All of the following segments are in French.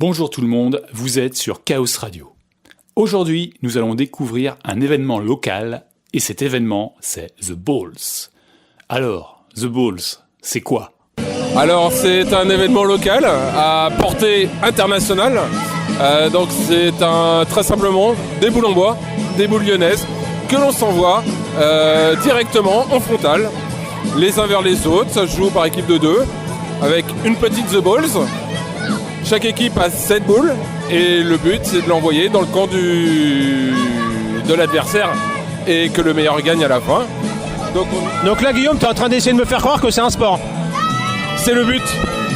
Bonjour tout le monde, vous êtes sur Chaos Radio. Aujourd'hui, nous allons découvrir un événement local, et cet événement, c'est The Balls. Alors, The Balls, c'est quoi ? Alors, c'est un événement local à portée internationale. Donc, c'est très simplement des boules en bois, des boules lyonnaises, que l'on s'envoie directement en frontal, les uns vers les autres. Ça se joue par équipe de 2, avec une petite The Balls. Chaque équipe a 7 boules, et le but, c'est de l'envoyer dans le camp de l'adversaire, et que le meilleur gagne à la fin. Donc là, Guillaume, tu es en train d'essayer de me faire croire que c'est un sport. C'est le but,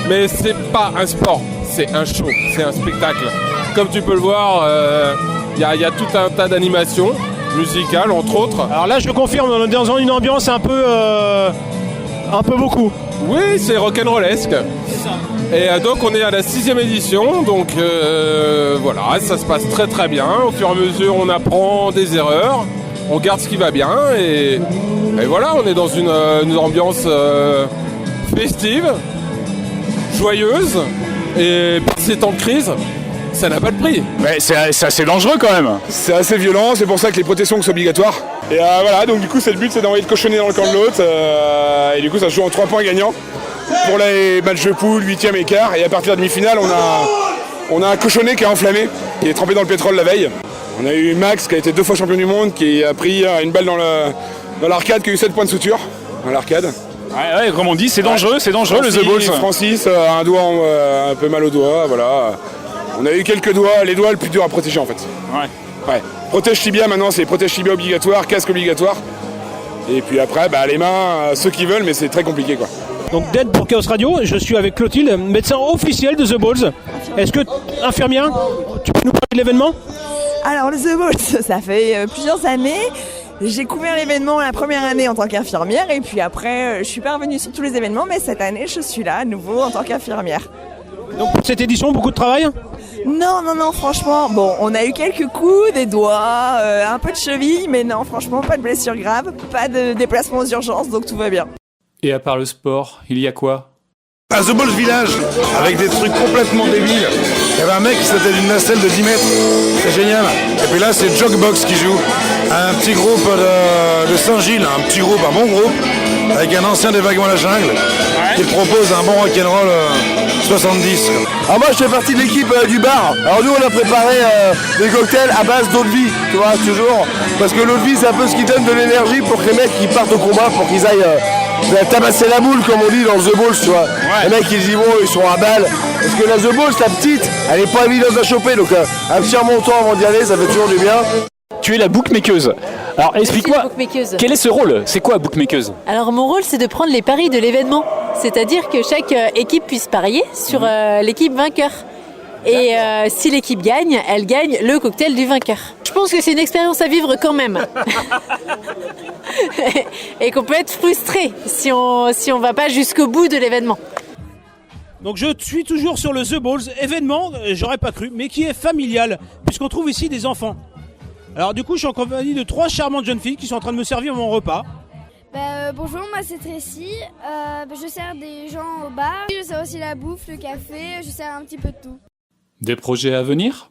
mais c'est pas un sport, c'est un show, c'est un spectacle. Comme tu peux le voir, il y a tout un tas d'animations musicales, entre autres. Alors là, je confirme, on est dans une ambiance un peu beaucoup. Oui, c'est rock'n'rollesque. C'est ça. Et donc on est à la 6e édition, donc voilà, ça se passe très très bien. Au fur et à mesure, on apprend des erreurs, on garde ce qui va bien, et voilà, on est dans une ambiance festive, joyeuse, et par ces temps de crise, ça n'a pas de prix. Mais c'est assez dangereux quand même. C'est assez violent, c'est pour ça que les protections sont obligatoires. Et voilà, donc du coup, le but, c'est d'envoyer le cochonnet dans le camp de l'autre. Et du coup, ça se joue en 3 points gagnants pour les matchs de poule, 8e et quart. Et à partir de la demi-finale, on a un cochonnet qui est enflammé, qui est trempé dans le pétrole la veille. On a eu Max, qui a été 2 fois champion du monde, qui a pris une balle dans l'arcade, qui a eu 7 points de suture dans l'arcade. Ouais, comme on dit, c'est dangereux, le The Balls. Francis, un doigt un peu mal au doigt, voilà. On a eu quelques doigts, les doigts le plus dur à protéger en fait. Ouais. Protège tibia maintenant, c'est protège tibia obligatoire, casque obligatoire. Et puis après, les mains, ceux qui veulent, mais c'est très compliqué quoi. Donc d'aide pour Chaos Radio, je suis avec Clotilde, médecin officiel de The Balls. Est-ce que, infirmière, tu peux nous parler de l'événement ? Alors le The Balls, ça fait plusieurs années. J'ai couvert l'événement la première année en tant qu'infirmière et puis après, je suis pas revenue sur tous les événements, mais cette année, je suis là à nouveau en tant qu'infirmière. Donc pour cette édition, beaucoup de travail ? Non, franchement, bon, on a eu quelques coups, des doigts, un peu de cheville, mais non, franchement, pas de blessures graves, pas de déplacement aux urgences, donc tout va bien. Et à part le sport, il y a quoi ? À The Balls Village, avec des trucs complètement débiles. Il y avait un mec qui sautait d'une nacelle de 10 mètres. C'est génial. Et puis là, c'est Jogbox qui joue. Un petit groupe de Saint-Gilles, un petit groupe, un bon groupe, avec un ancien des Wagons à la jungle, qui propose un bon rock'n'roll 70. Alors moi, je fais partie de l'équipe du bar. Alors nous, on a préparé des cocktails à base d'eau de vie, tu vois, toujours. Parce que l'eau de vie, c'est un peu ce qui donne de l'énergie pour que les mecs qui partent au combat, pour qu'ils aillent tabasser la boule, comme on dit dans The Balls, tu vois. Les mecs, ils y vont, ils sont à balle. Parce que la The Balls, la petite, elle est pas évidente à choper. Donc un petit remontant avant d'y aller, ça fait toujours du bien. Tu es la bookmakeuse. Alors explique-moi, quel est ce rôle ? C'est quoi bookmakeuse ? Alors mon rôle, c'est de prendre les paris de l'événement. C'est-à-dire que chaque équipe puisse parier sur l'équipe vainqueur. Et si l'équipe gagne, elle gagne le cocktail du vainqueur. Je pense que c'est une expérience à vivre quand même. Et qu'on peut être frustré si on va pas jusqu'au bout de l'événement. Donc je suis toujours sur le The Balls, événement, j'aurais pas cru, mais qui est familial, puisqu'on trouve ici des enfants. Alors du coup, je suis en compagnie de 3 charmantes jeunes filles qui sont en train de me servir mon repas. Bonjour, moi c'est Tracy, je sers des gens au bar, je sers aussi la bouffe, le café, je sers un petit peu de tout. Des projets à venir ?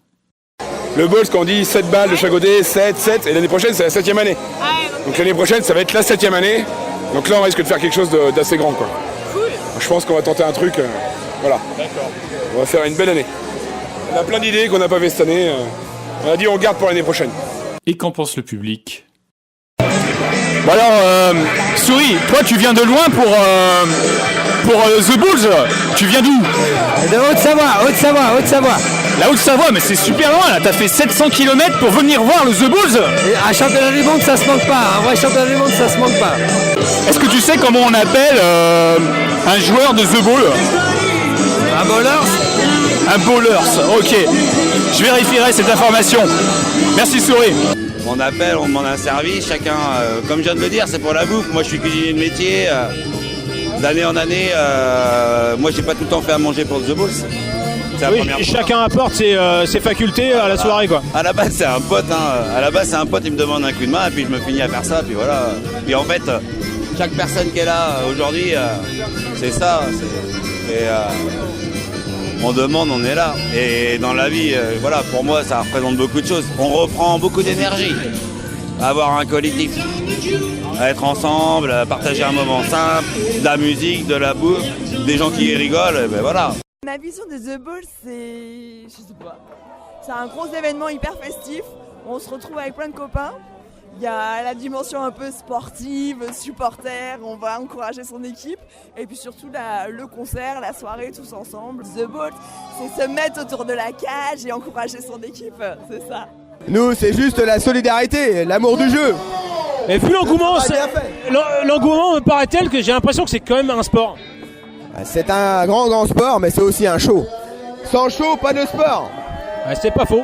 Le Balls, quand on dit 7 balles de chaque côté, 7, et l'année prochaine, c'est la 7e année. Donc l'année prochaine, ça va être la 7e année. Donc là, on risque de faire quelque chose d'assez grand, quoi. Cool. Je pense qu'on va tenter un truc, voilà. D'accord. On va faire une belle année. On a plein d'idées qu'on n'a pas fait cette année. On a dit on garde pour l'année prochaine. Et qu'en pense le public ? Bon alors, Souris, toi tu viens de loin pour The Balls. Tu viens d'où ? De Haute-Savoie. La Haute-Savoie, mais c'est super loin là. T'as fait 700 km pour venir voir le The Balls. Et un championnat du monde, ça se manque pas. Un vrai championnat du monde, ça se manque pas. Est-ce que tu sais comment on appelle un joueur de The Ball ? Un bowler. Un bowlers, ok. Je vérifierai cette information. Merci Souris. On appelle, on demande un service, chacun, comme je viens de le dire, c'est pour la bouffe. Moi je suis cuisinier de métier, d'année en année, moi j'ai pas tout le temps fait à manger pour The Balls. Oui, chacun apporte ses facultés à la soirée quoi. À la base c'est un pote, il me demande un coup de main et puis je me finis à faire ça, puis voilà. Puis en fait, chaque personne qui est là aujourd'hui, c'est ça. on demande, on est là. Et dans la vie, voilà, pour moi, ça représente beaucoup de choses. On reprend beaucoup d'énergie. Avoir un collectif, à être ensemble, à partager un moment simple, de la musique, de la bouffe, des gens qui rigolent, et ben voilà. Ma vision de The Balls, c'est... je sais pas. C'est un gros événement hyper festif. On se retrouve avec plein de copains. Il y a la dimension un peu sportive, supporter, on va encourager son équipe. Et puis surtout le concert, la soirée, tous ensemble. The Balls, c'est se mettre autour de la cage et encourager son équipe, c'est ça. Nous, c'est juste la solidarité, l'amour du jeu. Et puis l'engouement, me paraît-il que j'ai l'impression que c'est quand même un sport. C'est un grand sport, mais c'est aussi un show. Sans show, pas de sport. C'est pas faux.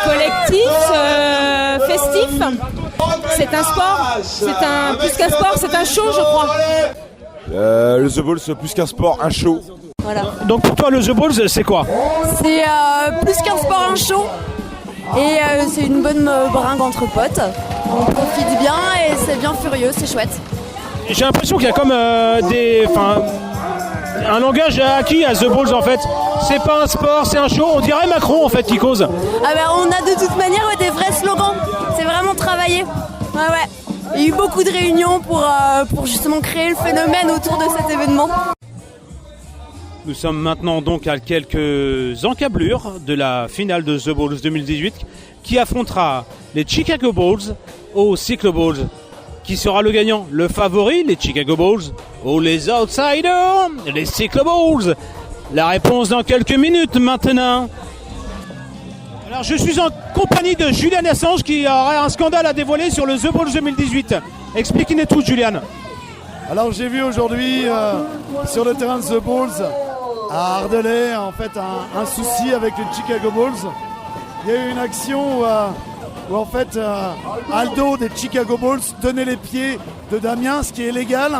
Collectif, festif, c'est un sport, plus qu'un sport, c'est un show, je crois. Le The Balls, c'est plus qu'un sport, un show. Voilà. Donc pour toi, le The Balls, c'est quoi? C'est plus qu'un sport, un show. Et c'est une bonne bringue entre potes. On profite bien et c'est bien furieux, c'est chouette. J'ai l'impression qu'il y a comme un langage acquis à The Balls en fait. C'est pas un sport, c'est un show. On dirait Macron en fait qui cause. Ah ben on a de toute manière des vrais slogans. C'est vraiment travaillé. Ouais. Il y a eu beaucoup de réunions pour justement créer le phénomène autour de cet événement. Nous sommes maintenant donc à quelques encablures de la finale de The Balls 2018 qui affrontera les Chicago Bulls aux Cyclo Bulls. Qui sera le gagnant? Le favori, les Chicago Bulls, ou les outsiders, les Cyclo Bulls? La réponse dans quelques minutes maintenant. Alors je suis en compagnie de Julian Assange qui aurait un scandale à dévoiler sur le The Balls 2018. Expliquez-nous tout, Julian. Alors j'ai vu aujourd'hui sur le terrain de The Balls à Ardelais en fait un souci avec les Chicago Bulls. Il y a eu une action où en fait Aldo des Chicago Bulls tenait les pieds de Damien, ce qui est légal,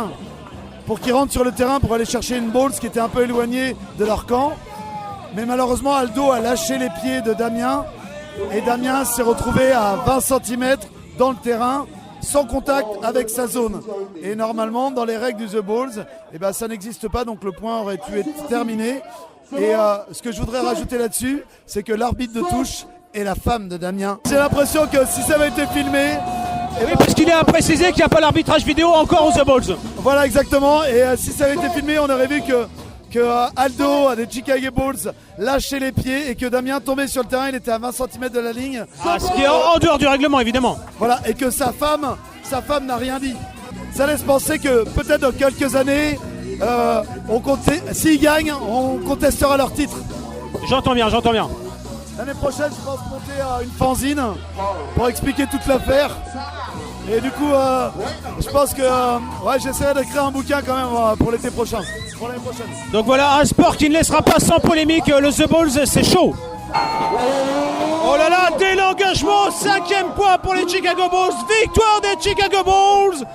pour qu'il rentre sur le terrain pour aller chercher une Bulls qui était un peu éloignée de leur camp. Mais malheureusement Aldo a lâché les pieds de Damien et Damien s'est retrouvé à 20 cm dans le terrain sans contact avec sa zone. Et normalement, dans les règles du The Balls, ça n'existe pas, donc le point aurait pu être terminé. Et ce que je voudrais rajouter là-dessus, c'est que l'arbitre de touche est la femme de Damien. J'ai l'impression que si ça avait été filmé... Oui, parce qu'il est à préciser qu'il n'y a pas l'arbitrage vidéo encore aux The Balls. Voilà, exactement. Et si ça avait été filmé, on aurait vu que Aldo des Chicago Bulls lâchait les pieds et que Damien tombait sur le terrain, il était à 20 cm de la ligne. Ce qui est en dehors du règlement évidemment. Voilà, et que sa femme n'a rien dit. Ça laisse penser que peut-être dans quelques années, s'ils gagnent, on contestera leur titre. J'entends bien. L'année prochaine, je pense monter une fanzine pour expliquer toute l'affaire. Et du coup, je pense que j'essaierai d'écrire un bouquin quand même pour l'été prochain, pour l'année prochaine. Donc voilà, un sport qui ne laissera pas sans polémique. Le The Balls, c'est chaud. Oh là là, dès l'engagement, 5e point pour les Chicago Bulls. Victoire des Chicago Bulls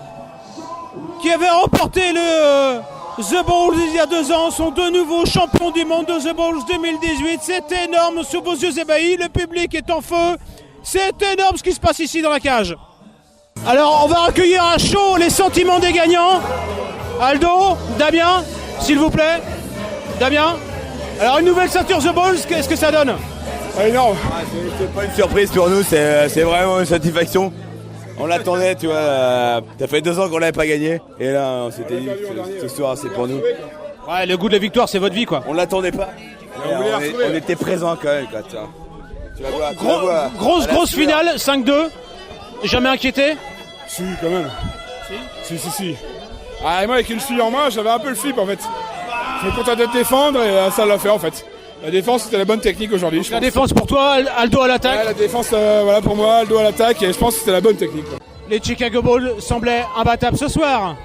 qui avaient remporté le The Balls il y a 2 ans, sont de nouveau champions du monde de The Balls 2018. C'est énorme sous vos yeux ébahis. Le public est en feu. C'est énorme ce qui se passe ici dans la cage. Alors on va recueillir à chaud les sentiments des gagnants. Aldo, Damien, s'il vous plaît. Damien. Alors une nouvelle ceinture The Balls, qu'est-ce que ça donne? Énorme. C'est pas une surprise pour nous, c'est vraiment une satisfaction. On l'attendait, tu vois. Ça fait 2 ans qu'on l'avait pas gagné. Et là, on s'était dit, ce soir, c'est pour nous. Ouais, le goût de la victoire, c'est votre vie, quoi. On l'attendait pas. On était présents quand même, quoi. Tu vas voir. Grosse finale, 5-2. Jamais inquiété? Si, quand même. Si. Ah, et moi, avec une fille en main, j'avais un peu le flip, en fait. Je me contentais de défendre et ça l'a fait, en fait. La défense, c'était la bonne technique aujourd'hui. La défense pour toi, Aldo à l'attaque? Ouais, la défense, pour moi, Aldo à l'attaque, et je pense que c'était la bonne technique. Les Chicago Bulls semblaient imbattables ce soir.